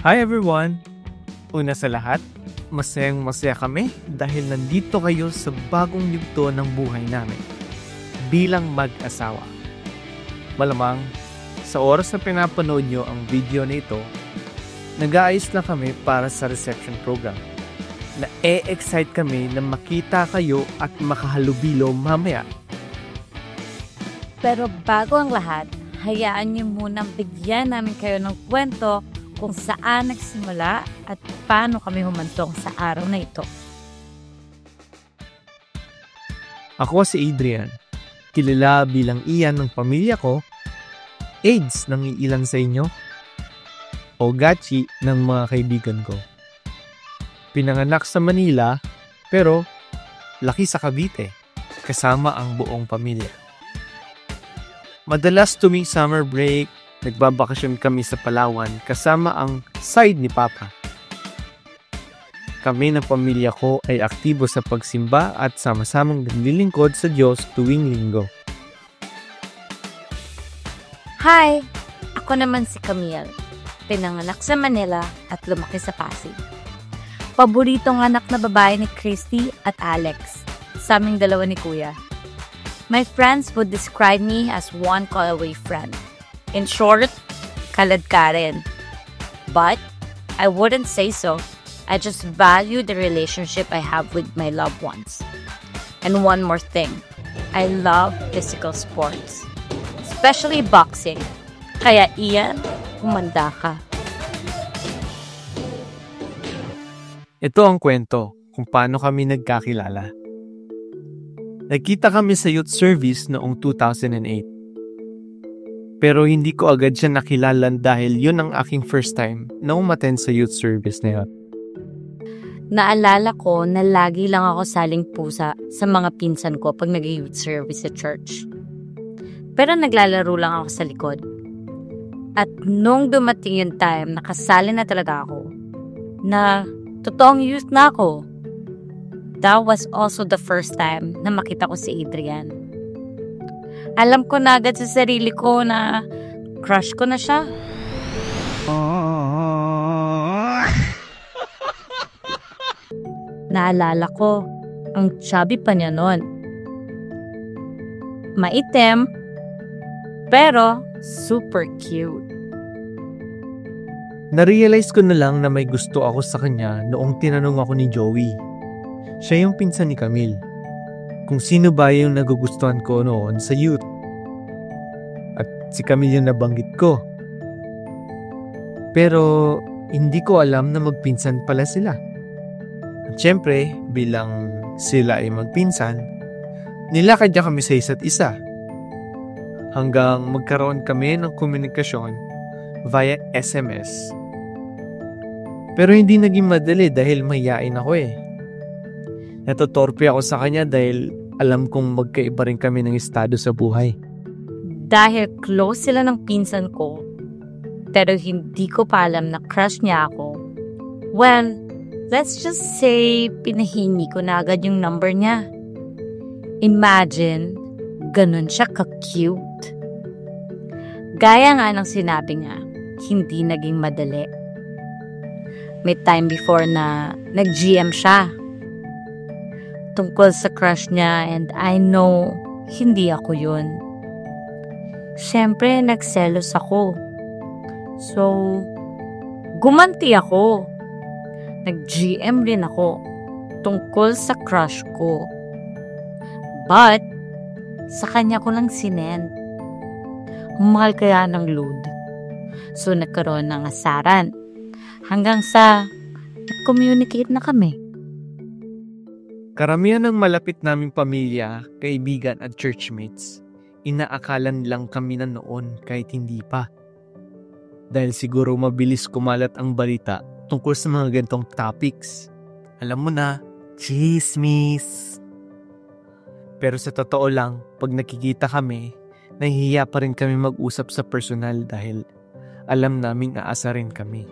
Hi everyone! Una sa lahat, masayang-masaya kami dahil nandito kayo sa bagong yugto ng buhay namin bilang mag-asawa. Malamang, sa oras na pinapanood nyo ang video na ito, nag-aayos na kami para sa reception program. Na-excite kami na makita kayo at makahalubilo mamaya. Pero bago ang lahat, hayaan niyo munang bigyan namin kayo ng kwento kung saan nagsimula at paano kami humantong sa araw na ito. Ako si Adrian, kilala bilang Ian ng pamilya ko, AIDS ng ilan sa inyo, o Gachi ng mga kaibigan ko. Pinanganak sa Manila, pero laki sa Cavite, kasama ang buong pamilya. Madalas tuwing summer break, nagbabakasyon kami sa Palawan kasama ang side ni Papa. Kami ng pamilya ko ay aktibo sa pagsimba at sama-samang naglilingkod sa Diyos tuwing linggo. Hi! Ako naman si Camille. Pinanganak sa Manila at lumaki sa Pasig. Paboritong anak na babae ni Christy at Alex, sa aming dalawa ni Kuya. My friends would describe me as one call away friend. In short, kalad ka rin. But I wouldn't say so. I just value the relationship I have with my loved ones. And one more thing, I love physical sports. Especially boxing. Kaya Ian, humanda ka. Ito ang kwento kung paano kami nagkakilala. Nagkita kami sa youth service noong 2008. Pero hindi ko agad siya nakilala dahil yun ang aking first time na umattend sa youth service na yun. Naalala ko na lagi lang ako saling pusa sa mga pinsan ko pag nag-youth service sa church. Pero naglalaro lang ako sa likod. At nung dumating yung time, nakasali na talaga ako. Na totoong youth na ako. That was also the first time na makita ko si Adrian. Alam ko na agad sa sarili ko na crush ko na siya. Naalala ko, ang chubby pa niya noon. Maitim, pero super cute. Narealize ko na lang na may gusto ako sa kanya noong tinanong ako ni Joey. Siya yung pinsan ni Camille. Kung sino ba yung nagugustuhan ko noon sa youth. At si Camille yung nabanggit ko. Pero hindi ko alam na magpinsan pala sila. At syempre, bilang sila ay magpinsan, nilakad niya kami sa isa't isa. Hanggang magkaroon kami ng komunikasyon via SMS. Pero hindi naging madali dahil mahiyain ako eh. Natotorpe ako sa kanya dahil alam kong magkaiba rin kami ng estado sa buhay. Dahil close sila ng pinsan ko, pero hindi ko pa alam na crush niya ako. Well, let's just say pinahingi ko na agad yung number niya. Imagine, ganun siya ka-cute. Gaya nga ng sinabi niya, hindi naging madali. May time before na nag-GM siya tungkol sa crush niya and I know hindi ako yun. Siyempre, nagselos ako. So, gumanti ako. Nag-GM rin ako tungkol sa crush ko. But, sa kanya ko lang sinend. Mahal kaya ng load. So, nagkaroon ng asaran. Hanggang sa nag-communicate na kami. Karamihan ng malapit naming pamilya, kaibigan at churchmates, inaakalan lang kami na noon kahit hindi pa. Dahil siguro mabilis kumalat ang balita tungkol sa mga ganitong topics. Alam mo na, chismis. Pero sa totoo lang, pag nakikita kami, nahihiya pa rin kami mag-usap sa personal dahil alam naming aasarin kami.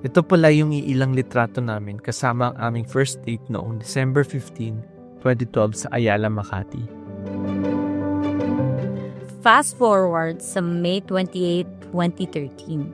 Ito pala yung iilang litrato namin kasama ang aming first date noong December 15, 2012 sa Ayala, Makati. Fast forward sa May 28, 2013.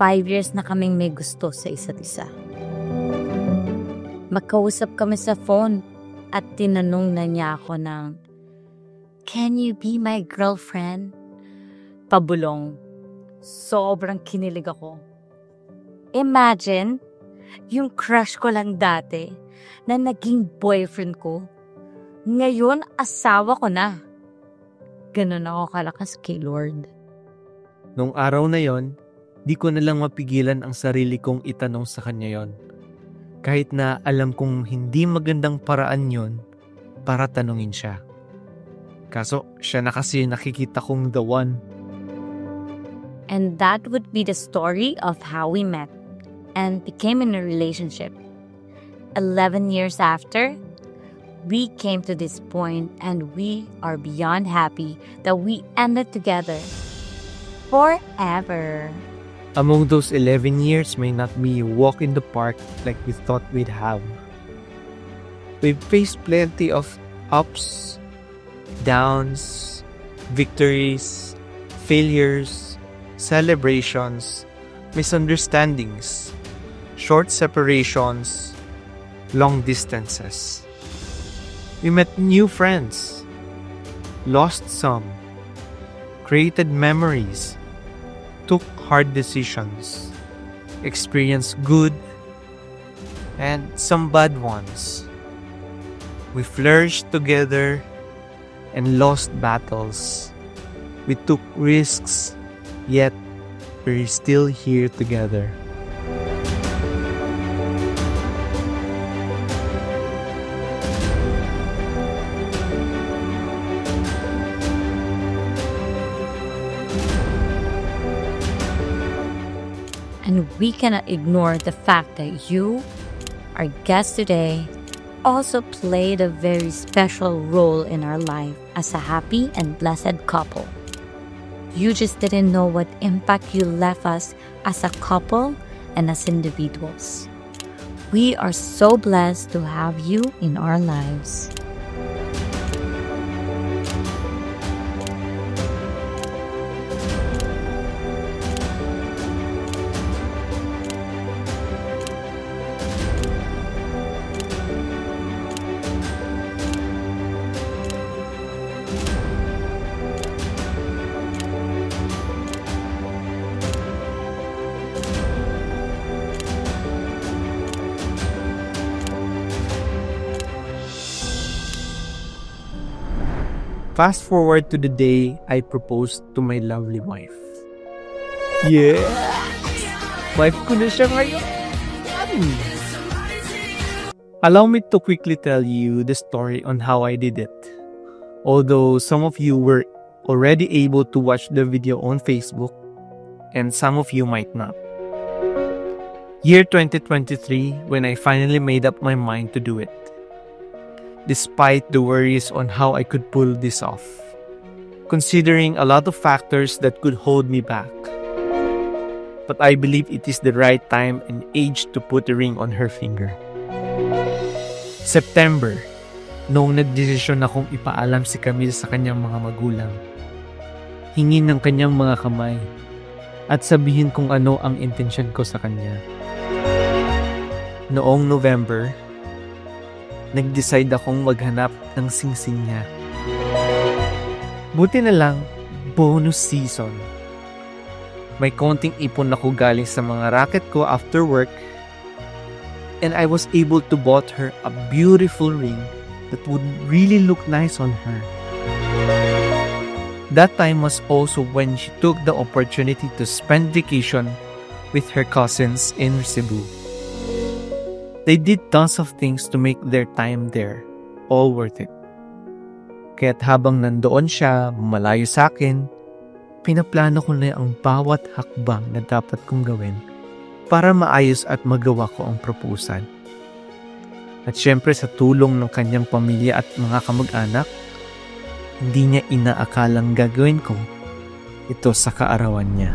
5 years na kaming may gusto sa isa't isa. Magkausap kami sa phone at tinanong na niya ako ng, "Can you be my girlfriend?" Pabulong. Sobrang kinilig ako. Imagine, yung crush ko lang dati na naging boyfriend ko. Ngayon, asawa ko na. Ganun ako kalakas kay Lord. Nung araw na yon, di ko na lang mapigilan ang sarili kong itanong sa kanya yon. Kahit na alam kong hindi magandang paraan yon para tanungin siya. Kaso siya na kasi nakikita kong the one. And that would be the story of how we met and became in a relationship. 11 years after, we came to this point and we are beyond happy that we ended together forever. Among those 11 years may not be a walk in the park like we thought we'd have. We've faced plenty of ups, downs, victories, failures, celebrations, misunderstandings, short separations, long distances. We met new friends, lost some, created memories, took hard decisions, experienced good and some bad ones. We flourished together and lost battles. We took risks, yet we're still here together. And we cannot ignore the fact that you, our guest today, also played a very special role in our life as a happy and blessed couple. You just didn't know what impact you left us as a couple and as individuals. We are so blessed to have you in our lives. Fast forward to the day I proposed to my lovely wife. Yeah! Wife ko na siya ngayon! Allow me to quickly tell you the story on how I did it. Although some of you were already able to watch the video on Facebook, and some of you might not. Year 2023, when I finally made up my mind to do it. Despite the worries on how I could pull this off, considering a lot of factors that could hold me back. But I believe it is the right time and age to put a ring on her finger. September, noong nagdesisyon akong ipaalam si Camille sa kanyang mga magulang. Hingin ng kanyang mga kamay at sabihin kung ano ang intensyon ko sa kanya. Noong November, nag-decide akong maghanap ng singsing niya. Buti na lang, bonus season. May konting ipon ako galing sa mga racket ko after work, and I was able to bought her a beautiful ring that would really look nice on her. That time was also when she took the opportunity to spend vacation with her cousins in Cebu. They did tons of things to make their time there all worth it. Kaya't habang nandoon siya, malayo sa akin, pinaplano ko na ang bawat hakbang na dapat kong gawin para maayos at magawa ko ang proposal. At syempre sa tulong ng kanyang pamilya at mga kamag-anak, hindi niya inaakalang gagawin ko ito sa kaarawan niya.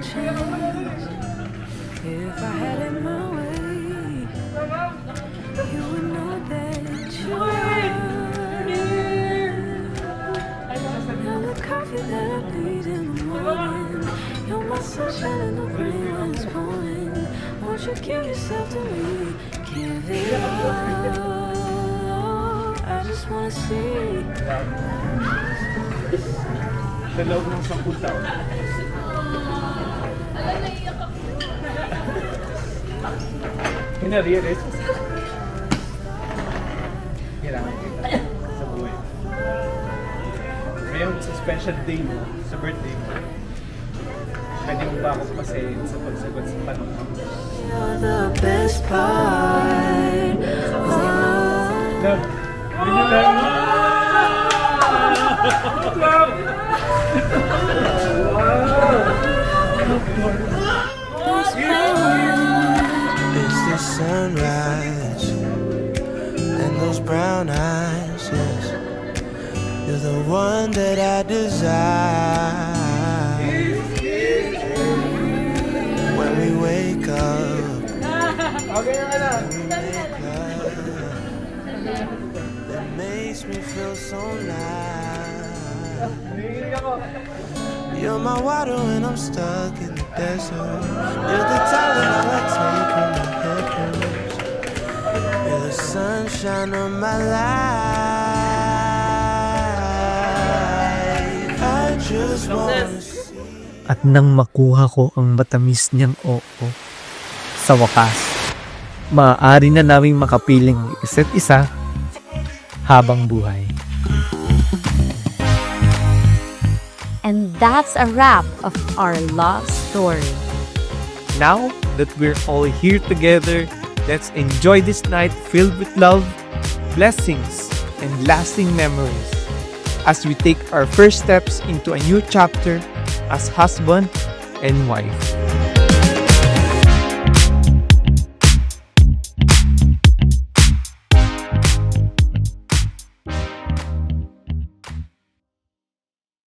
would change if I had it my way. You would know that you are. You're the coffee that I need in the morning. You're my sunshine in the rain when it's pouring. Won't you give yourself to me? Give it all. I just wanna see. Sa loob ng 10 taon. Hina-realize mo kailangan kita sa buhay. Ngayon, sa special day mo, sa birthday mo, pwede mo ba akong pasayin sa pagsagot sa tanong mo? You're the best part. Love! Love! It's the sunrise and those brown eyes, yes. You're the one that I desire. When we wake up, when we make love, it makes me feel so nice. You're my water when I'm stuck in the desert. You're the towel that I take when my head hurts. You're the sunshine of my life. I just wanna see. At nang makuha ko ang matamis niyang oo, sa wakas, maaari na naming makapiling ang isa't isa habang buhay. And that's a wrap of our love story. Now that we're all here together, let's enjoy this night filled with love, blessings, and lasting memories as we take our first steps into a new chapter as husband and wife.